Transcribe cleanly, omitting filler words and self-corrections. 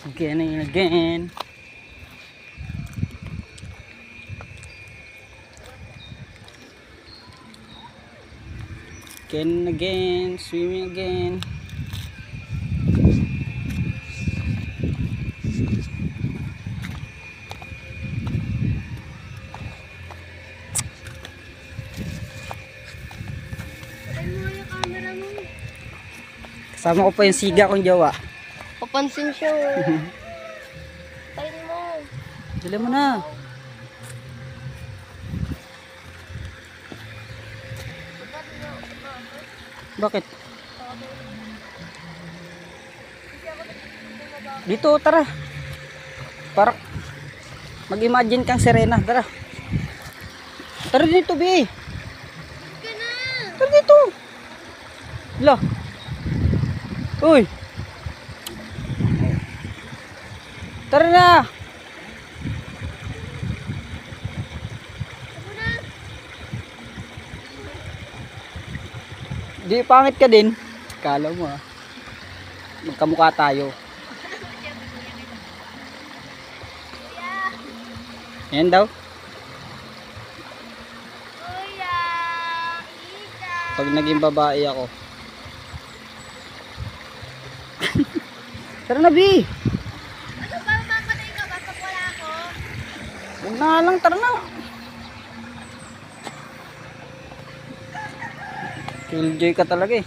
Again and again. Again and again. Swimming again. Kasama ko pa yung siga kong jowa. Papansin siya. Tayo mo. Dali mo na. Bakit? Dito, tara. Para mag-imagine kang Serena, tara. Tara dito, Bi. Tara dito. Lah. Uy. Tara na. Di pangit ka din. Kala mo ah. Magkamukha tayo. Yan daw. Pag naging babae ako. Tara na, Bi. Ano ba, mamatay ka ba pag wala ako? Huwag na nga lang, tara na. Killjoy ka talaga eh.